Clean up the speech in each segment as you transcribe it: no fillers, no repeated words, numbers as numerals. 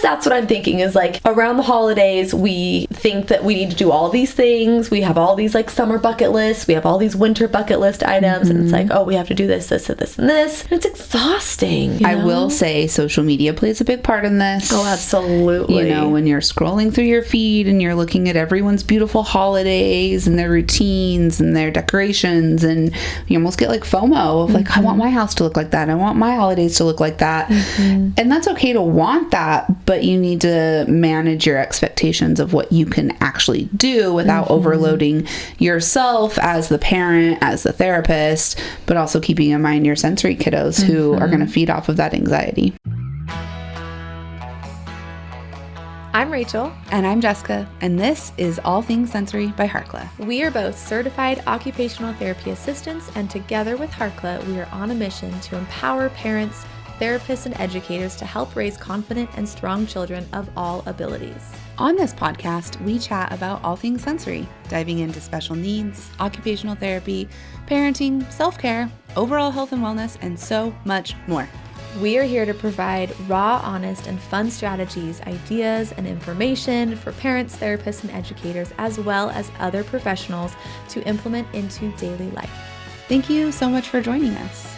that's what I'm thinking is like around the holidays, we think that we need to do all these things. We have all these like summer bucket lists. We have all these winter bucket list items. And it's like, oh, we have to do this, this, and this, and this. And it's exhausting. I will say social media plays a big part in this. Oh, absolutely. You know, when you're scrolling through your feed and you're looking at everyone's beautiful holidays and their routines and their decorations, and you almost get like FOMO of like, I want my house to look like that. I want my holidays to look like that. And that's okay to want that, but you need to manage your expectations of what you can actually do without overloading yourself as the parent, as the therapist, but also keeping in mind your sensory kiddos who are going to feed off of that anxiety. I'm Rachel. And I'm Jessica, and this is All Things Sensory by Harkla. We are both certified occupational therapy assistants, and together with Harkla, we are on a mission to empower parents, therapists, and educators to help raise confident and strong children of all abilities. On this podcast, we chat about all things sensory, diving into special needs, occupational therapy, parenting, self-care, overall health and wellness, and so much more. We are here to provide raw, honest, and fun strategies, ideas, and information for parents, therapists, and educators, as well as other professionals to implement into daily life. Thank you so much for joining us.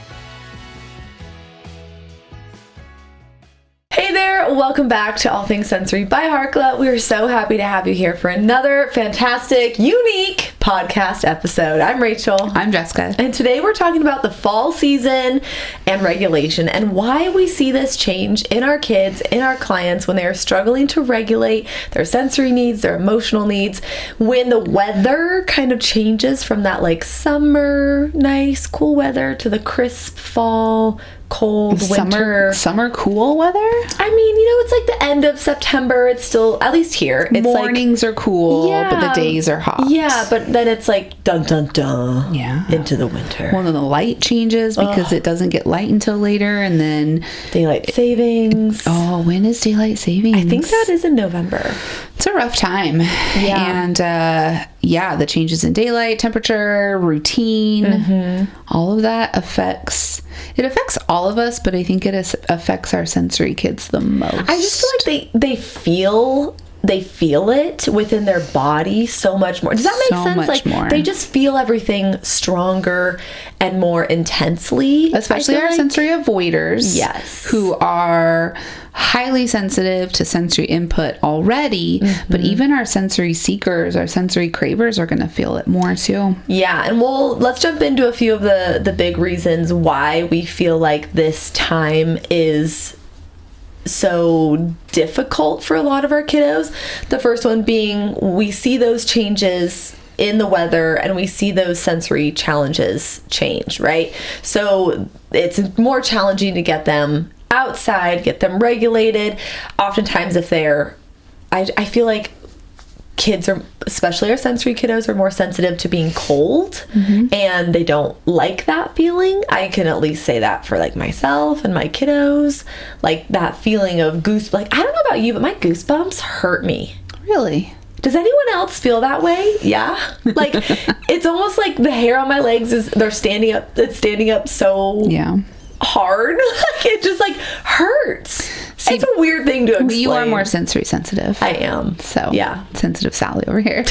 Hey there, welcome back to All Things Sensory by Harkla. We are so happy to have you here for another fantastic, unique podcast episode. I'm Rachel. I'm Jessica. And today we're talking about the fall season and regulation and why we see this change in our kids, in our clients, when they are struggling to regulate their sensory needs, their emotional needs, when the weather kind of changes from that like summer, nice, cool weather to the crisp fall, cold winter. Summer cool weather? I mean, you know, it's like the end of September. It's still, at least here, it's mornings are cool, but the days are hot. Yeah, but then it's like dun dun dun. Yeah. Into the winter. Well, then the light changes because it doesn't get light until later, and then daylight savings. Oh, when is daylight savings? I think that is in November. It's a rough time. Yeah. And the changes in daylight, temperature, routine, all of that affects all of us, but I think it affects our sensory kids the most. I just feel like they feel it within their body so much more. Does that make sense? Much more. They just feel everything stronger and more intensely. Especially our sensory avoiders. Yes. Who are highly sensitive to sensory input already, but even our sensory seekers, our sensory cravers are going to feel it more too. Yeah, and let's jump into a few of the big reasons why we feel like this time is so difficult for a lot of our kiddos. The first one being we see those changes in the weather and we see those sensory challenges change, right? So it's more challenging to get them outside, get them regulated. Oftentimes if I feel like kids are, especially our sensory kiddos, are more sensitive to being cold and they don't like that feeling. I can at least say that for like myself and my kiddos, like that feeling of like, I don't know about you, but my goosebumps hurt me. Really? Does anyone else feel that way? Yeah. Like it's almost like the hair on my legs it's standing up so hard. Like it just like hurts. See, it's a weird thing to explain. You are more sensory sensitive. I am. So yeah, sensitive Sally over here.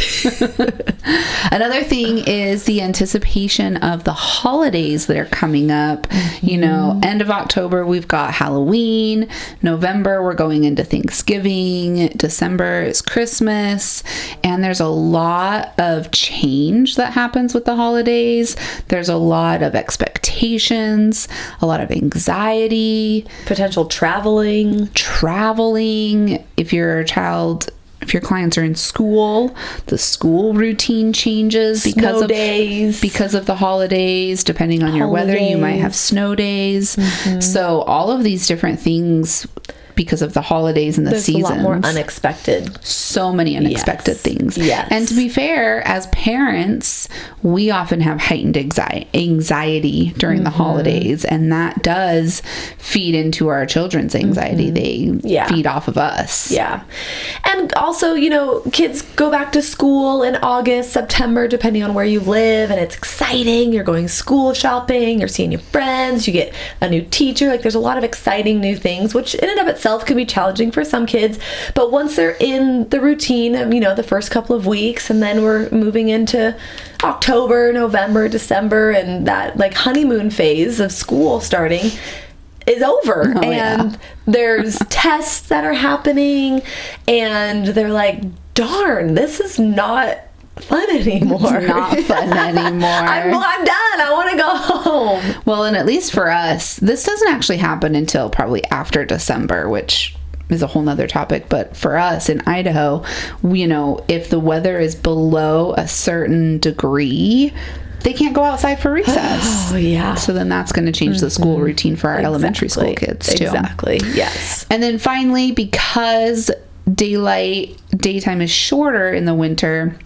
Another thing is the anticipation of the holidays that are coming up. You know, end of October we've got Halloween. November we're going into Thanksgiving. December is Christmas, and there's a lot of change that happens with the holidays. There's a lot of expectations, a lot of anxiety, potential traveling, if your clients are in school, the school routine changes because of the holidays. Depending on your weather, you might have snow days. So all of these different things because of the holidays and the seasons. There's a lot more unexpected. So many unexpected things. Yes. And to be fair, as parents, we often have heightened anxiety during the holidays, and that does feed into our children's anxiety. They feed off of us. Yeah. And also, you know, kids go back to school in August, September, depending on where you live, and it's exciting. You're going school shopping, you're seeing your friends, you get a new teacher. Like, there's a lot of exciting new things, which in and of itself itself can be challenging for some kids, but once they're in the routine of, the first couple of weeks, and then we're moving into October, November, December, and that like honeymoon phase of school starting is over. There's tests that are happening, and they're like, darn, this is not fun anymore. It's not fun anymore. I'm done. I want to go home. Well, and at least for us, this doesn't actually happen until probably after December, which is a whole nother topic. But for us in Idaho, if the weather is below a certain degree, they can't go outside for recess. Oh, yeah. So then that's going to change the school routine for our elementary school kids too. Exactly. Yes. And then finally, because daytime is shorter in the winter,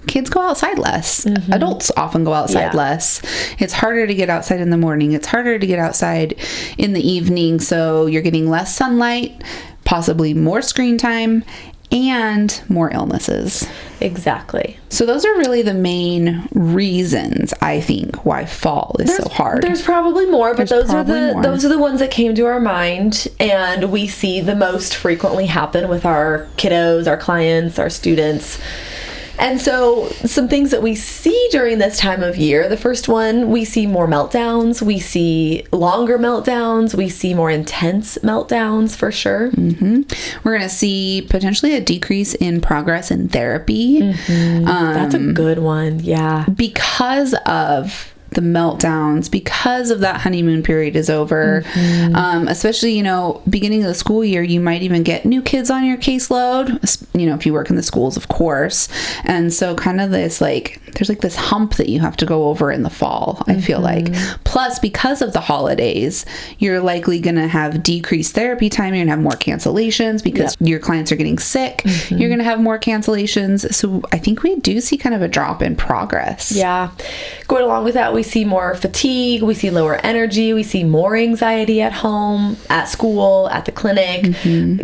kids go outside less. Adults often go outside less. It's harder to get outside in the morning. It's harder to get outside in the evening. So you're getting less sunlight, possibly more screen time, and more illnesses. Exactly. So those are really the main reasons, I think, why fall is so hard. There's probably more, but those are the ones that came to our mind, and we see the most frequently happen with our kiddos, our clients, our students. And so some things that we see during this time of year, the first one, we see more meltdowns. We see longer meltdowns. We see more intense meltdowns for sure. We're going to see potentially a decrease in progress in therapy. That's a good one. Yeah. Because of the meltdowns, because of that honeymoon period is over. Especially, beginning of the school year, you might even get new kids on your caseload, if you work in the schools, of course. And so kind of this there's this hump that you have to go over in the fall, I feel like. Plus, because of the holidays, you're likely going to have decreased therapy time. You're going to have more cancellations because your clients are getting sick. You're going to have more cancellations. So I think we do see kind of a drop in progress. Yeah. Going along with that, we see more fatigue, we see lower energy, we see more anxiety at home, at school, at the clinic.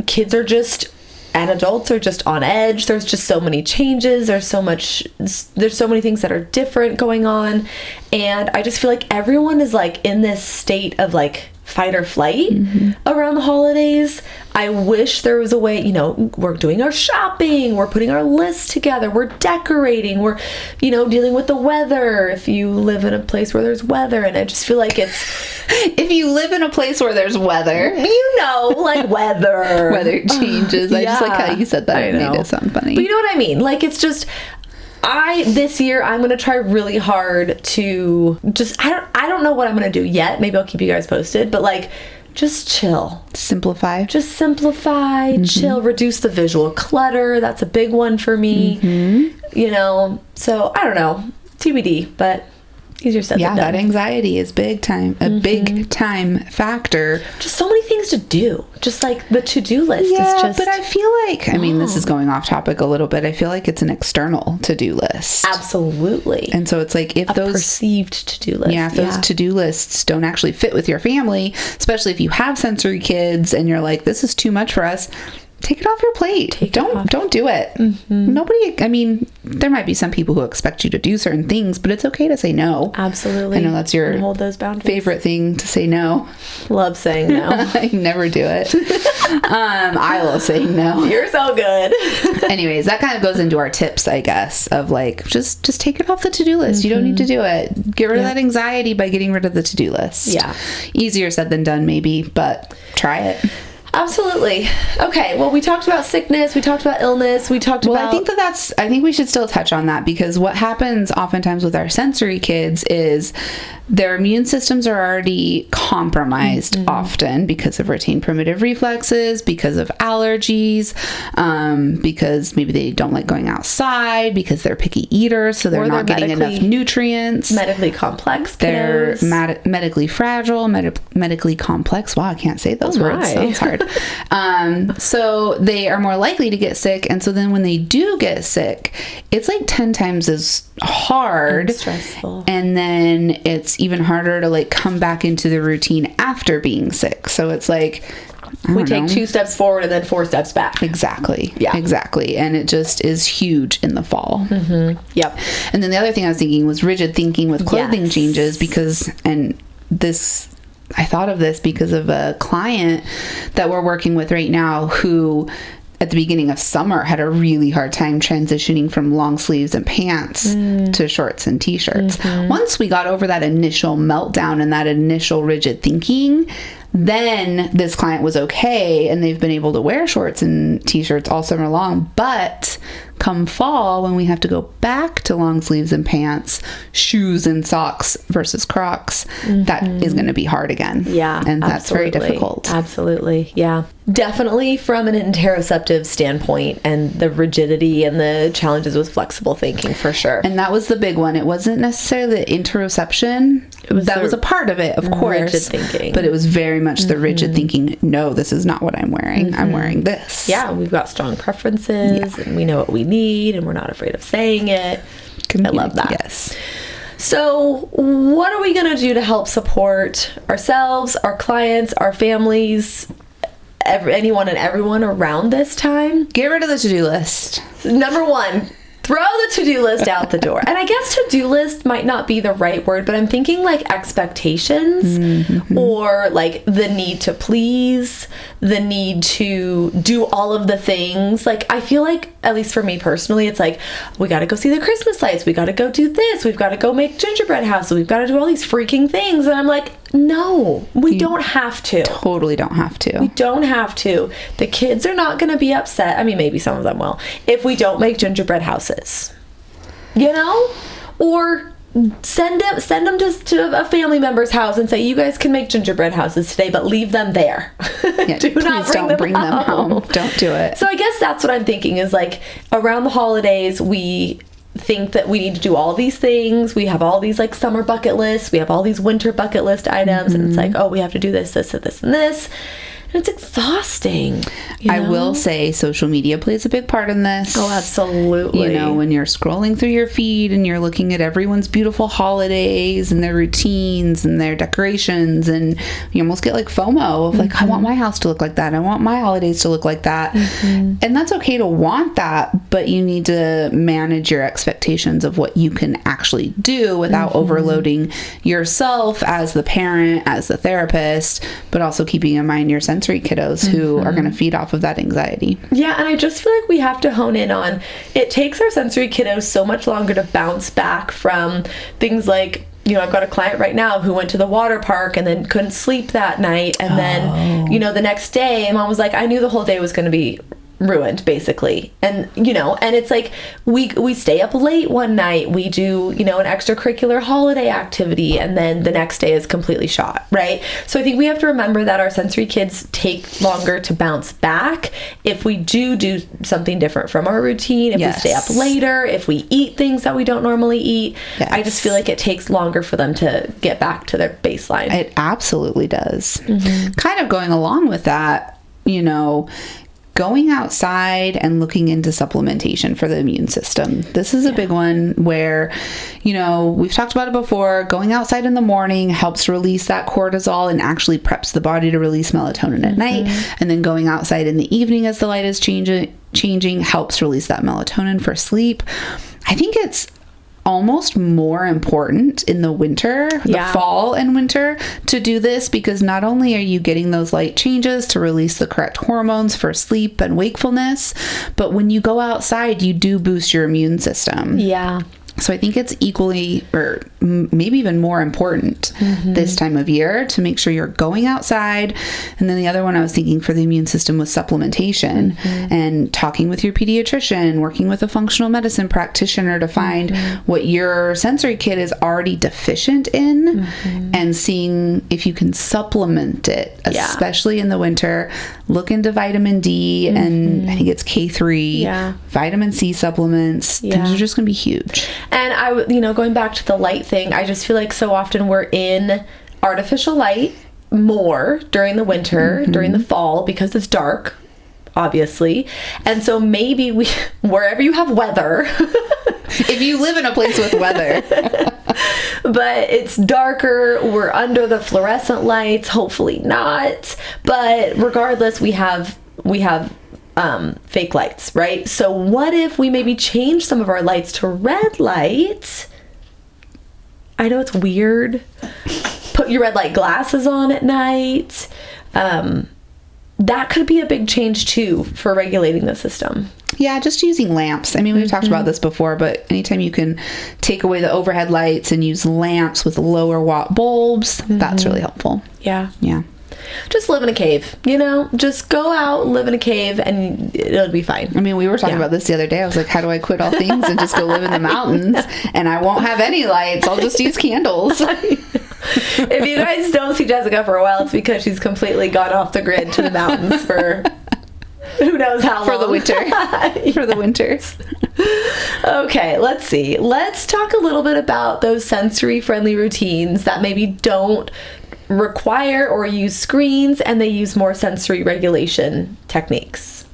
Kids are just, and adults are just on edge. There's just so many changes. There's so many things that are different going on. And I just feel like everyone is in this state of fight or flight around the holidays. I wish there was a way, we're doing our shopping, we're putting our lists together, we're decorating, we're, dealing with the weather if you live in a place where there's weather. And I just feel like it's... If you live in a place where there's weather. Weather. Weather changes. I just like how you said that. It made it sound funny. But you know what I mean? It's just... this year I'm going to try really hard to just, I don't know what I'm going to do yet. Maybe I'll keep you guys posted, but just chill. Simplify. Just simplify, chill, reduce the visual clutter. That's a big one for me. So I don't know, TBD, but easier said than done. That anxiety is big time, a big time factor. Just so many things to do. Just the to-do list is just... but I feel this is going off topic a little bit. I feel like it's an external to-do list. Absolutely. And so it's if those... perceived to-do list. Yeah, if those to-do lists don't actually fit with your family, especially if you have sensory kids and you're this is too much for us, take it off your plate. Don't do it. Nobody, there might be some people who expect you to do certain things, but it's okay to say no. Absolutely. I know that's your hold those boundaries. Favorite thing to say no. Love saying no. I never do it. I love saying no. You're so good. Anyways, that kind of goes into our tips, I guess, of just take it off the to-do list. You don't need to do it. Get rid of that anxiety by getting rid of the to-do list. Yeah. Easier said than done, maybe, but try it. Absolutely. Okay. Well, we talked about sickness. We talked about illness. We talked about... I think we should still touch on that, because what happens oftentimes with our sensory kids is their immune systems are already compromised often because of retained primitive reflexes, because of allergies, because maybe they don't like going outside, because they're picky eaters, so they're not getting enough nutrients. Medically complex They're kiddos. medically fragile, medically complex. Wow, I can't say those words. Sounds hard. So they are more likely to get sick, and so then when they do get sick, it's 10 times as hard and stressful, and then it's even harder to come back into the routine after being sick. So it's we take 2 steps forward and then 4 steps back. Exactly. Yeah. Exactly. And it just is huge in the fall. Yep. And then the other thing I was thinking was rigid thinking with clothing changes, because, and this I thought of this because of a client that we're working with right now who at the beginning of summer had a really hard time transitioning from long sleeves and pants to shorts and t-shirts. Once we got over that initial meltdown and that initial rigid thinking, then this client was okay and they've been able to wear shorts and t-shirts all summer long. But come fall, when we have to go back to long sleeves and pants, shoes and socks versus Crocs, that is going to be hard again. Yeah. And that's very difficult. Absolutely. Yeah. Definitely from an interoceptive standpoint and the rigidity and the challenges with flexible thinking for sure. And that was the big one. It wasn't necessarily the interoception. That was a part of it, of course. Rigid thinking. But it was very much the rigid thinking, no, this is not what I'm wearing. I'm wearing this. Yeah, we've got strong preferences and we know what we need and we're not afraid of saying it. I love that. Yes. So what are we going to do to help support ourselves, our clients, our families, anyone and everyone around this time? Get rid of the to-do list. Number one, throw the to-do list out the door. And I guess to-do list might not be the right word, but I'm thinking like expectations or like the need to please, the need to do all of the things. Like I feel like, at least for me personally, it's like, we got to go see the Christmas lights. We got to go do this. We've got to go make gingerbread houses. We've got to do all these freaking things. And I'm like, no, we don't have to. Totally don't have to. We don't have to. The kids are not going to be upset. I mean, maybe some of them will, if we don't make gingerbread houses, you know, or send them to a family member's house and say, you guys can make gingerbread houses today, but leave them there. Yeah, don't bring them home. Don't do it. So I guess that's what I'm thinking is like around the holidays, we think that we need to do all these things. We have all these like summer bucket lists. We have all these winter bucket list items. And it's like, oh, we have to do this, this, and this, and this. And it's exhausting. I will say social media plays a big part in this. Oh, absolutely. You know, when you're scrolling through your feed and you're looking at everyone's beautiful holidays and their routines and their decorations, and you almost get like FOMO of like, I want my house to look like that. I want my holidays to look like that. And that's okay to want that, but you need to manage your expectations of what you can actually do without overloading yourself as the parent, as the therapist, but also keeping in mind your sensory kiddos who are going to feed off of that anxiety. Yeah, and I just feel like we have to hone in on, it takes our sensory kiddos so much longer to bounce back from things like, you know, I've got a client right now who went to the water park and then couldn't sleep that night. And then, you know, the next day, mom was like, I knew the whole day was going to be ruined, basically. And, you know, and it's like we stay up late one night, we do, you know, an extracurricular holiday activity, and then the next day is completely shot, right? So I think we have to remember that our sensory kids take longer to bounce back if we do something different from our routine, if we stay up later, if we eat things that we don't normally eat. I just feel like it takes longer for them to get back to their baseline. It absolutely does. Kind of going along with that, you know, going outside and looking into supplementation for the immune system. This is a big one where, you know, we've talked about it before. Going outside in the morning helps release that cortisol and actually preps the body to release melatonin at night. And then going outside in the evening as the light is changing helps release that melatonin for sleep. I think it's almost more important in the winter, the fall and winter, to do this, because not only are you getting those light changes to release the correct hormones for sleep and wakefulness, but when you go outside, you do boost your immune system. Yeah. So I think it's equally, or maybe even more important this time of year to make sure you're going outside. And then the other one I was thinking for the immune system was supplementation and talking with your pediatrician, working with a functional medicine practitioner to find what your sensory kid is already deficient in and seeing if you can supplement it, especially in the winter. Look into vitamin D and I think it's K3, vitamin C supplements. Things are just going to be huge. And you know, going back to the light thing, I just feel like so often we're in artificial light more during the winter, during the fall, because it's dark, obviously. And so maybe wherever you have weather, if you live in a place with weather, but it's darker, we're under the fluorescent lights, hopefully not. But regardless, we have fake lights, right? So what if we maybe change some of our lights to red light? I know it's weird. put your red light glasses on at night. That could be a big change too for regulating the system. Yeah, just using lamps. I mean, we've talked about this before, but anytime you can take away the overhead lights and use lamps with lower watt bulbs, that's really helpful. Yeah. Yeah. Just live in a cave, you know? Just go out, live in a cave, and it'll be fine. I mean, we were talking about this the other day. I was like, how do I quit all things and just go live in the mountains? And I won't have any lights. I'll just use candles. If you guys don't see Jessica for a while, it's because she's completely gone off the grid to the mountains for who knows how long. For the winter. For the winter. Okay, let's see. Let's talk a little bit about those sensory-friendly routines that maybe don't require or use screens, and they use more sensory regulation techniques.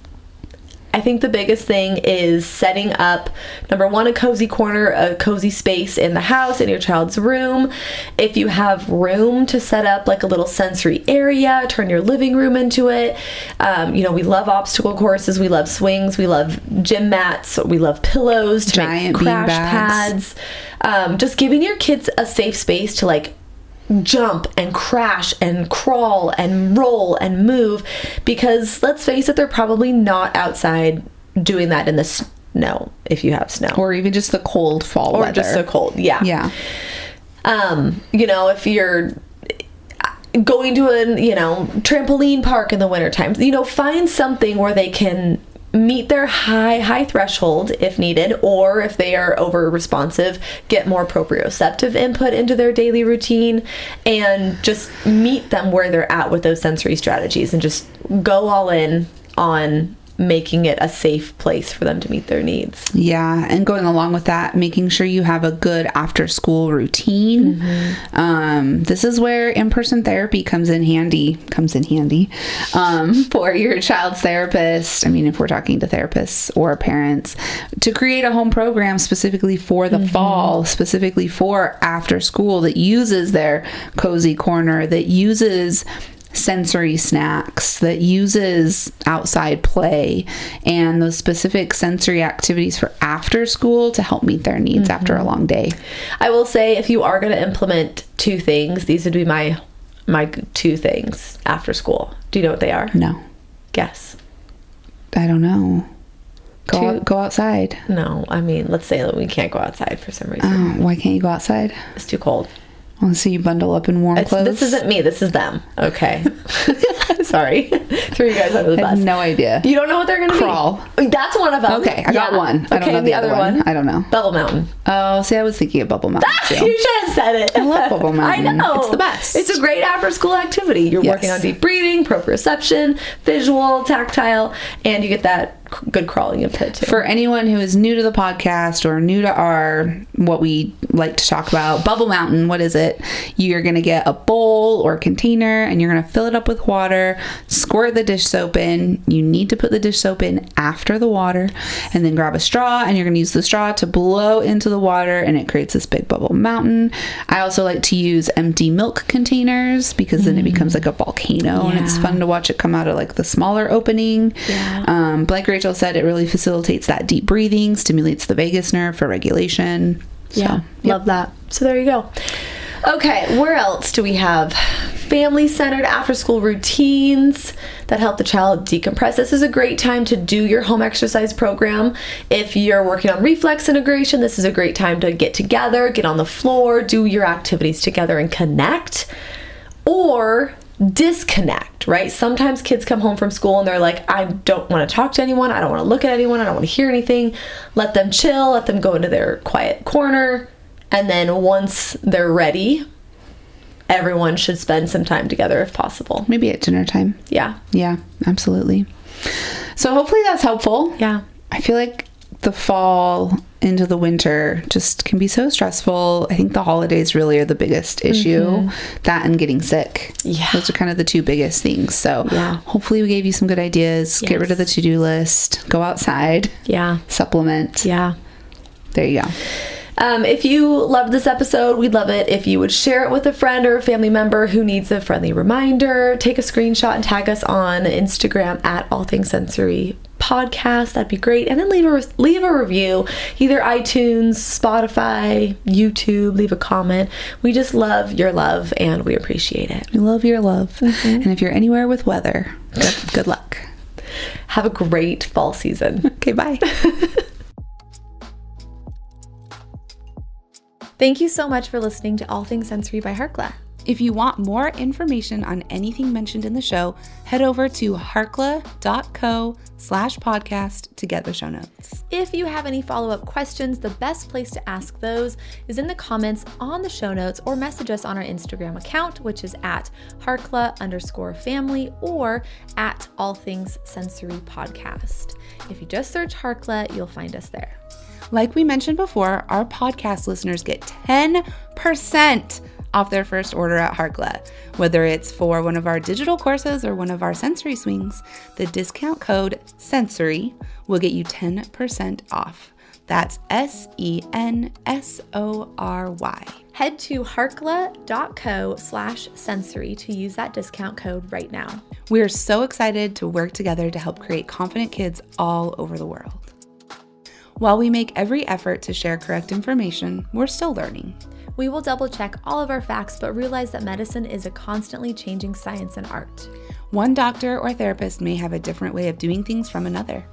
I think the biggest thing is setting up, number one, a cozy corner, a cozy space in the house, in your child's room. If you have room to set up like a little sensory area, turn your living room into it. We love obstacle courses, we love swings, we love gym mats, we love pillows to giant make crash beanbags. pads. Just giving your kids a safe space to like jump and crash and crawl and roll and move, because let's face it, they're probably not outside doing that in the snow, if you have snow, Or even just the cold fall weather. or just so cold. Yeah. If you're going to a trampoline park in the wintertime, find something where they can meet their high threshold if needed, or if they are over responsive, get more proprioceptive input into their daily routine, and just meet them where they're at with those sensory strategies, and just go all in on making it a safe place for them to meet their needs. Yeah, and going along with that, making sure you have a good after school routine. This is where in-person therapy comes in handy for your child's therapist. I mean, if we're talking to therapists or parents, to create a home program specifically for the fall, specifically for after school, that uses their cozy corner, that uses sensory snacks, that uses outside play and those specific sensory activities for after school to help meet their needs after a long day. I will say, if you are going to implement two things, these would be my two things after school. Do you know what they are? No. Guess. I don't know. Go outside. No, I mean, let's say that we can't go outside for some reason. Oh, why can't you go outside? It's too cold. Well, so you bundle up in warm clothes? This isn't me. This is them. Okay. Sorry. Threw you guys under the bus. I have no idea. You don't know what they're going to be? Crawl. That's one of them. Okay, I got one. I don't know the other one. I don't know. Bubble Mountain. Oh, see, I was thinking of Bubble Mountain too. You should have said it. I love Bubble Mountain. I know. It's the best. It's a great after-school activity. You're working on deep breathing, proprioception, visual, tactile, and you get that good crawling input too. For anyone who is new to the podcast or new to what we like to talk about, Bubble Mountain, what is it? You're going to get a bowl or container, and you're going to fill it up with water, squirt the dish soap in. You need to put the dish soap in after the water, and then grab a straw, and you're going to use the straw to blow into the water, and it creates this big bubble mountain. I also like to use empty milk containers, because then it becomes like a volcano, and it's fun to watch it come out of like the smaller opening. Like Rachel said, it really facilitates that deep breathing, stimulates the vagus nerve for regulation. Love that. So there you go. Okay, where else do we have? Family-centered after-school routines that help the child decompress. This is a great time to do your home exercise program. If you're working on reflex integration, this is a great time to get together, get on the floor, do your activities together and connect. Or disconnect, right? Sometimes kids come home from school and they're like, I don't want to talk to anyone. I don't want to look at anyone. I don't want to hear anything. Let them chill. Let them go into their quiet corner. And then once they're ready, everyone should spend some time together if possible. Maybe at dinner time. Yeah. Yeah, absolutely. So hopefully that's helpful. Yeah. I feel like the fall into the winter just can be so stressful. I think the holidays really are the biggest issue. That and getting sick. Yeah. Those are kind of the two biggest things. So hopefully we gave you some good ideas. Get rid of the to-do list. Go outside. Yeah. Supplement. Yeah. There you go. If you loved this episode, we'd love it if you would share it with a friend or a family member who needs a friendly reminder. Take a screenshot and tag us on Instagram at All Things Sensory podcast, that'd be great. And then leave a review, either iTunes, Spotify, YouTube, leave a comment. We just love your love and we appreciate it. We love your love. And if you're anywhere with weather, good luck. Have a great fall season. Okay, bye. Thank you so much for listening to All Things Sensory by Harkla. If you want more information on anything mentioned in the show, head over to harkla.co/podcast to get the show notes. If you have any follow-up questions, the best place to ask those is in the comments on the show notes or message us on our Instagram account, which is at Harkla_family or at All Things Sensory Podcast. If you just search Harkla, you'll find us there. Like we mentioned before, our podcast listeners get 10% off their first order at Harkla. Whether it's for one of our digital courses or one of our sensory swings, the discount code SENSORY will get you 10% off. That's SENSORY. Head to harkla.co/sensory to use that discount code right now. We are so excited to work together to help create confident kids all over the world. While we make every effort to share correct information, we're still learning. We will double check all of our facts, but realize that medicine is a constantly changing science and art. One doctor or therapist may have a different way of doing things from another.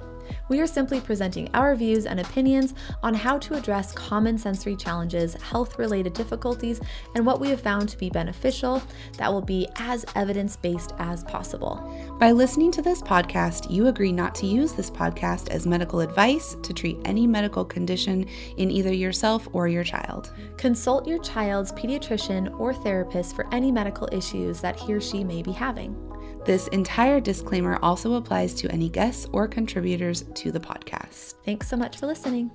We are simply presenting our views and opinions on how to address common sensory challenges, health-related difficulties, and what we have found to be beneficial that will be as evidence-based as possible. By listening to this podcast, you agree not to use this podcast as medical advice to treat any medical condition in either yourself or your child. Consult your child's pediatrician or therapist for any medical issues that he or she may be having. This entire disclaimer also applies to any guests or contributors to the podcast. Thanks so much for listening.